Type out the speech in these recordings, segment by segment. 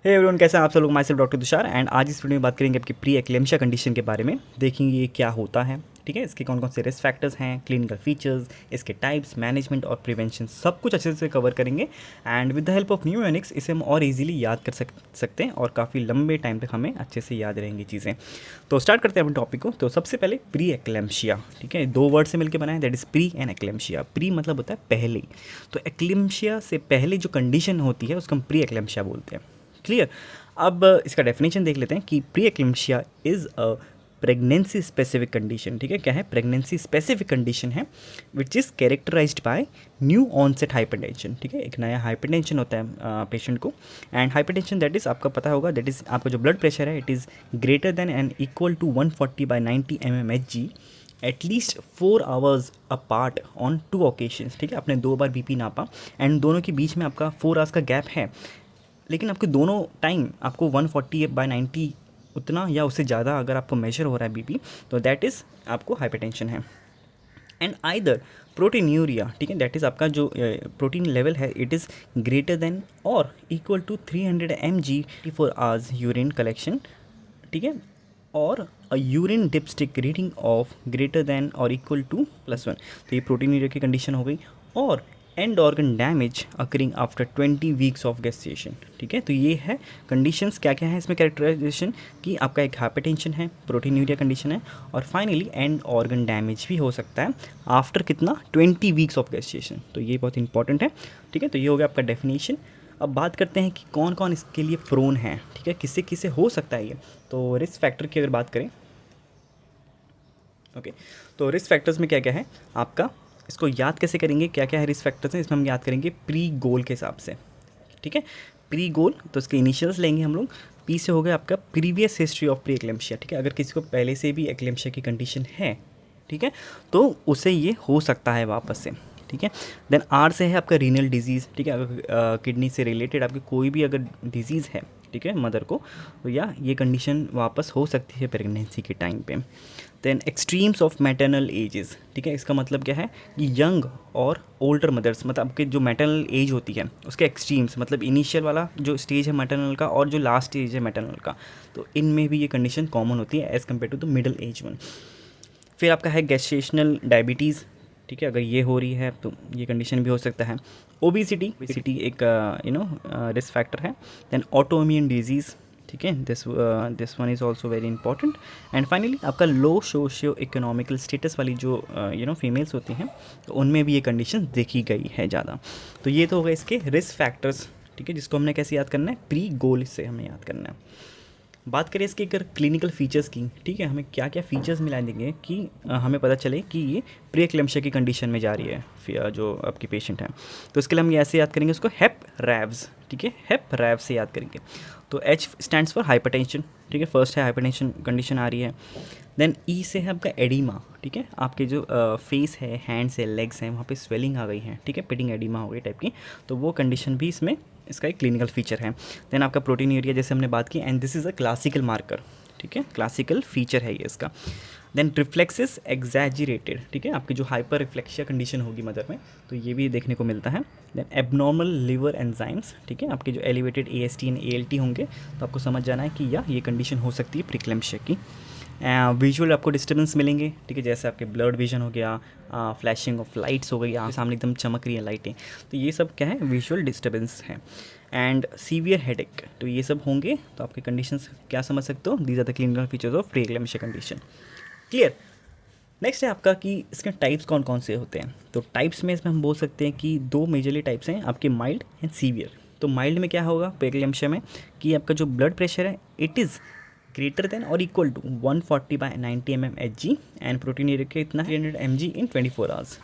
Hey everyone, कैसे हैं आप सब लोग। My self doctor Tushar and आज इस वीडियो में बात करेंगे आपकी प्री एक्लेम्शिया कंडीशन के बारे में। देखेंगे ये क्या होता है, ठीक है, इसके कौन कौन से रिस्क फैक्टर्स हैं, क्लिनिकल फीचर्स, इसके टाइप्स, मैनेजमेंट और प्रिवेंशन, सब कुछ अच्छे से कवर करेंगे। And with the help of mnemonics इसे हम और इजीली याद कर सकते हैं और काफ़ी लंबे टाइम तक हमें अच्छे से याद रहेंगी चीज़ें। तो स्टार्ट करते हैं अपने टॉपिक को। तो सबसे पहले प्री एक्लेम्शिया, ठीक है, दो वर्ड से मिलकर बना है, that is pre and eclampsia. Pre मतलब होता है पहले, तो एक्लेम्शिया से पहले जो कंडीशन होती है उसको हम प्री एक्लेम्शिया बोलते हैं। क्लियर। अब इसका डेफिनेशन देख लेते हैं कि pre eclampsia is a pregnancy specific condition. ठीक है, क्या है? प्रेगनेंसी स्पेसिफिक कंडीशन है which is characterized by new onset hypertension. ठीक है, एक नया हाइपरटेंशन होता है पेशेंट को। एंड हाइपरटेंशन दैट इज़ आपका पता होगा, दैट इज़ आपका जो ब्लड प्रेशर है, it is greater than and equal to 140/90 mmHg at least 4 hours apart on 2 occasions. ठीक है, आपने 2 बार बीपी नापा एंड दोनों के बीच में आपका 4 आवर्स का गैप है, लेकिन आपके दोनों टाइम आपको 140/90 उतना या उससे ज़्यादा अगर आपको मेजर हो रहा है बीपी, तो दैट इज़ आपको हाइपरटेंशन है। एंड आइदर प्रोटीन्यूरिया, ठीक है, दैट इज़ आपका जो प्रोटीन लेवल है, इट इज़ ग्रेटर देन और equal to 300 mg 24 hours urine collection. ठीक है, और a urine dipstick reading of greater than और इक्वल टू +1। तो ये प्रोटीन्यूरिया की कंडीशन हो गई। और end organ damage occurring after 20 weeks of gestation. ठीक है, तो ये है कंडीशंस। क्या क्या है इसमें कैरेक्टराइजेशन, कि आपका एक हाइपरटेंशन है, प्रोटीन्यूरिया कंडीशन है, और फाइनली एंड ऑर्गन डैमेज भी हो सकता है आफ्टर कितना 20 वीक्स ऑफ गेस्टेशन। तो ये बहुत इंपॉर्टेंट है। ठीक है, तो ये हो गया आपका डेफिनेशन। अब बात करते हैं कि कौन कौन इसके लिए प्रोन है। ठीक है, किससे किससे हो सकता है ये। तो रिस्क फैक्टर की अगर बात करें, ओके, तो रिस्क फैक्टर्स में क्या क्या है आपका, इसको याद कैसे करेंगे, क्या क्या है रिस्क फैक्टर्स हैं, इसमें हम याद करेंगे प्री गोल के हिसाब से। ठीक है, प्री गोल, तो इसके इनिशियल्स लेंगे हम लोग। पी से हो गया आपका previous history of pre eclampsia. ठीक है, अगर किसी को पहले से भी एक्लेम्शिया की कंडीशन है, ठीक है, तो उसे ये हो सकता है वापस से। ठीक है, देन आर से है आपका रीनल डिजीज़। ठीक है, अगर किडनी से रिलेटेड आपकी कोई भी अगर डिजीज़ है, ठीक है, मदर को, तो या ये कंडीशन वापस हो सकती है प्रेगनेंसी के टाइम पे। Then extremes of maternal ages. ठीक है, इसका मतलब क्या है कि यंग और ओल्डर मदर्स, मतलब आपके जो मैटरनल एज होती है उसके एक्सट्रीम्स, मतलब इनिशियल वाला जो स्टेज है मैटरनल का और जो लास्ट स्टेज है मैटरनल का, तो इनमें भी ये कंडीशन कॉमन होती है as compare to the middle age one. फिर आपका है गेस्टेशनल डायबिटीज़। ठीक है, अगर ये हो रही है तो ये कंडीशन भी हो सकता है। ओबेसिटी एक रिस्क फैक्टर है। Then auto immune disease. ठीक है, this one is also very important. And finally आपका लो सोशियो इकोनॉमिकल स्टेटस वाली जो फीमेल्स होती हैं, तो उनमें भी ये कंडीशन देखी गई है ज़्यादा। तो ये तो हो गए इसके रिस्क फैक्टर्स। ठीक है, जिसको हमने कैसे याद करना है, प्री गोल से हमें याद करना है। बात करें इसके अगर क्लिनिकल फीचर्स की, ठीक है, हमें क्या क्या फीचर्स मिला देंगे कि हमें पता चले कि ये प्री एक्लेम्शिया की कंडीशन में जा रही है जो आपकी पेशेंट है। तो इसके लिए हम ऐसे याद करेंगे उसको, हेप रैव्स। ठीक है, हेप रैव से याद करेंगे। तो एच स्टैंड्स फॉर हाइपरटेंशन। ठीक है, फर्स्ट है हाइपरटेंशन कंडीशन आ रही है। देन ई से है आपका एडिमा। ठीक है, आपके जो फेस है, हैंड्स है, लेग्स हैं, वहाँ पे स्वेलिंग आ गई है। ठीक है, पिटिंग एडिमा हो गई टाइप की, तो वो कंडीशन भी इसमें इसका एक क्लिनिकल फीचर है। देन आपका प्रोटीन्यूरिया जैसे हमने बात की, and this is a classical marker. ठीक है, क्लासिकल फीचर है ये इसका। Then reflexes exaggerated. ठीक है, आपकी जो हाइपर रिफ्लेक्शिया कंडीशन होगी मदर में, तो ये भी देखने को मिलता है। Then abnormal liver enzymes. ठीक है, आपके जो एलिवेटेड AST एंड ALT होंगे, तो आपको समझ जाना है कि या ये कंडीशन हो सकती है प्रीक्लेम्शिया की। विजुअल आपको डिस्टर्बेंस मिलेंगे। ठीक है, जैसे आपके ब्लड विजन हो गया, फ्लैशिंग ऑफ लाइट्स हो गई, आपके सामने एकदम चमक रही है लाइटें, तो ये सब क्या है, विजुअल डिस्टर्बेंस है। एंड सीवियर हेडेक, तो ये सब होंगे। तो आपके कंडीशंस क्या समझ सकते हो, these are the clinical features of pre eclampsia condition. Clear. Next है आपका कि इसके टाइप्स कौन कौन से होते हैं। तो टाइप्स में इसमें हम बोल सकते हैं कि दो मेजरली टाइप्स हैं आपके, माइल्ड एंड सीवियर। तो माइल्ड में क्या होगा प्री एक्लेम्शिया में, कि आपका जो ब्लड प्रेशर है, इट इज़ ग्रेटर देन और equal to 140/90 mmHg and proteinuria के इतना 300 mg इन 24 आवर्स।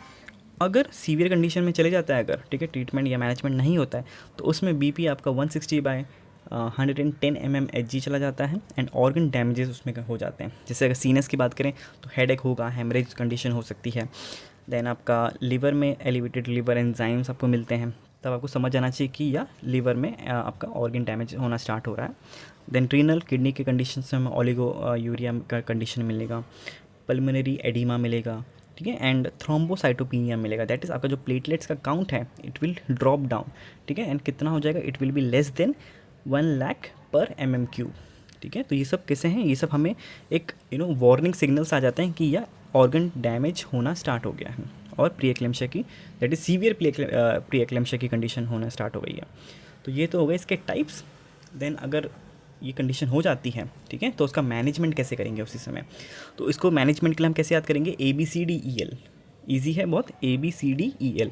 अगर सीवियर कंडीशन में चले जाता है अगर, ठीक है, ट्रीटमेंट या मैनेजमेंट नहीं होता है, तो उसमें बीपी आपका 160/110 mmHg चला जाता है एंड ऑर्गन डैमेजेस उसमें हो जाते हैं। जैसे अगर सीनस की बात करें तो हेडेक होगा, हेमरेज कंडीशन हो सकती है। देन आपका लिवर में एलिवेटेड लिवर एंजाइम्स आपको मिलते हैं, तब आपको समझ जाना चाहिए कि या लिवर में आपका ऑर्गन डैमेज होना स्टार्ट हो रहा है। देन रीनल किडनी के कंडीशन से हमें ओलिगो यूरिया का कंडीशन मिलेगा, पल्मोनरी एडिमा मिलेगा। ठीक है, एंड थ्रोम्बोसाइटोपिनिया मिलेगा, दैट इज़ आपका जो प्लेटलेट्स का काउंट है, इट विल ड्रॉप डाउन। ठीक है, एंड कितना हो जाएगा, it will be less than 1 lakh पर mm3। ठीक है, तो ये सब कैसे हैं, ये सब हमें एक वार्निंग सिग्नल्स आ जाते हैं कि यह ऑर्गन डैमेज होना स्टार्ट हो गया है और प्री एक्लेम्शिया की, that is severe pre eclampsia की कंडीशन होना स्टार्ट हो गई है। तो ये तो हो गए इसके टाइप्स। देन अगर ये कंडीशन हो जाती है, ठीक है, तो उसका मैनेजमेंट कैसे करेंगे उसी समय। तो इसको मैनेजमेंट के लिए हम कैसे याद करेंगे, ABCDEL, ईजी है बहुत, ABCDEL।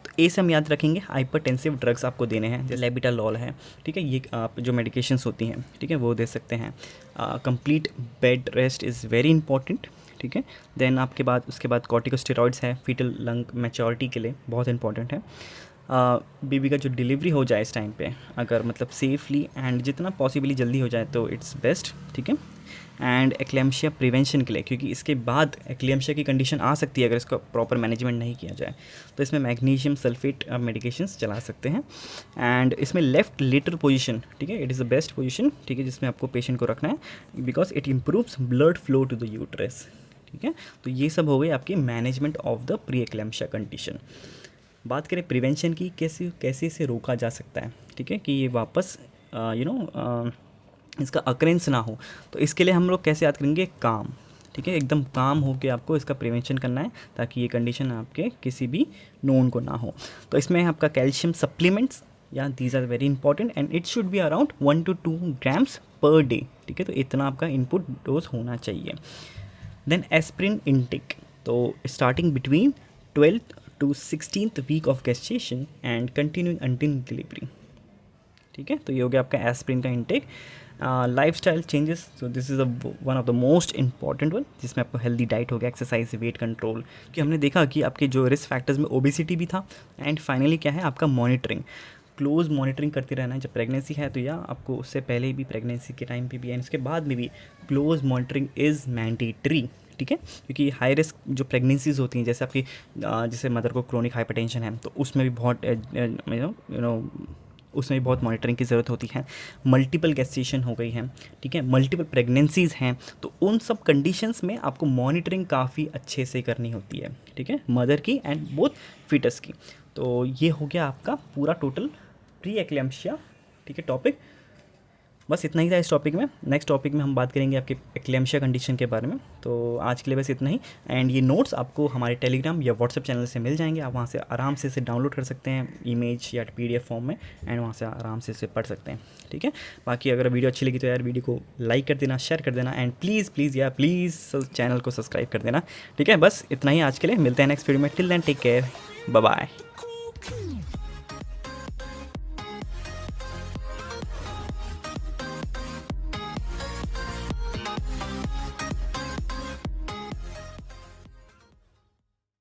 तो ए से हम याद रखेंगे हाइपरटेंसिव ड्रग्स आपको देने हैं, जैसे लेबिटालॉल है, ठीक है, ये आप जो मेडिकेशंस होती हैं, ठीक है, वो दे सकते हैं। Complete bed rest is very important, ठीक है। देन आपके बाद उसके बाद कॉर्टिकोस्टेरॉइड्स है फीटल लंग मैच्योरिटी के लिए बहुत इंपॉर्टेंट है। बेबी का जो डिलीवरी हो जाए इस टाइम पे, अगर मतलब सेफली एंड जितना पॉसिबली जल्दी हो जाए तो इट्स बेस्ट, ठीक है। एंड एक्लेम्शिया प्रिवेंशन के लिए, क्योंकि इसके बाद एक्लेम्शिया की कंडीशन आ सकती है अगर इसका प्रॉपर मैनेजमेंट नहीं किया जाए, तो इसमें मैग्नीशियम सल्फेट मेडिकेशंस चला सकते हैं। एंड इसमें लेफ्ट लेटर पोजीशन, ठीक है, it is the best position, ठीक है, जिसमें आपको पेशेंट को रखना है because it improves blood flow to the uterus, ठीक है। तो ये सब हो गई आपकी management of the pre eclampsia condition. बात करें प्रिवेंशन की, कैसे कैसे इसे रोका जा सकता है, ठीक है, कि ये वापस इसका अकरेंस ना हो। तो इसके लिए हम लोग कैसे याद करेंगे, काम, ठीक है, एकदम काम हो के आपको इसका प्रिवेंशन करना है ताकि ये कंडीशन आपके किसी भी नोन को ना हो। तो इसमें आपका कैल्शियम सप्लीमेंट्स, या these are very important and it should be around 1 to 2 grams per day, ठीक है, तो इतना आपका इनपुट डोज होना चाहिए। देन एस्प्रिन इनटेक, तो starting between 12th to 16th week of gestation and continuing until delivery, ठीक है। तो ये हो गया आपका एस्प्रिन का इनटेक। लाइफस्टाइल चेंजेस, तो this is one of the most important one, जिसमें आपको हेल्दी डाइट हो गया, एक्सरसाइज, वेट कंट्रोल, कि हमने देखा कि आपके जो रिस्क फैक्टर्स में ओबेसिटी भी था। एंड फाइनली क्या है आपका मॉनिटरिंग, क्लोज मॉनिटरिंग करते रहना है। जब प्रेगनेंसी है तो या आपको उससे पहले भी, प्रेगनेंसी के टाइम पे भी एंड उसके बाद में भी क्लोज मॉनिटरिंग इज़ मैंडेटरी, ठीक है, क्योंकि हाई रिस्क जो प्रेगनेंसीज होती हैं, जैसे आपकी जैसे मदर को क्रोनिक हाइपरटेंशन है, तो उसमें भी बहुत उसमें भी बहुत मॉनिटरिंग की ज़रूरत होती है। मल्टीपल गेस्टेशन हो गई है, ठीक है, मल्टीपल प्रेगनेंसीज़ हैं, तो उन सब कंडीशंस में आपको मॉनिटरिंग काफ़ी अच्छे से करनी होती है, ठीक है, मदर की एंड बोथ फीटस की। तो ये हो गया आपका पूरा टोटल प्री एक्लेम्शिया, ठीक है, टॉपिक। बस इतना ही था इस टॉपिक में। नेक्स्ट टॉपिक में हम बात करेंगे आपके एक्लेम्शिया कंडीशन के बारे में। तो आज के लिए बस इतना ही। एंड ये नोट्स आपको हमारे टेलीग्राम या व्हाट्सएप चैनल से मिल जाएंगे, आप वहाँ से आराम से इसे डाउनलोड कर सकते हैं इमेज या PDF फॉर्म में, एंड वहाँ से आराम से इसे पढ़ सकते हैं, ठीक है। बाकी अगर वीडियो अच्छी लगी तो यार वीडियो को लाइक कर देना, शेयर कर देना, एंड प्लीज़ चैनल को सब्सक्राइब कर देना, ठीक है। बस इतना ही आज के लिए, मिलते हैं नेक्स्ट वीडियो में। Till then take care, bye bye.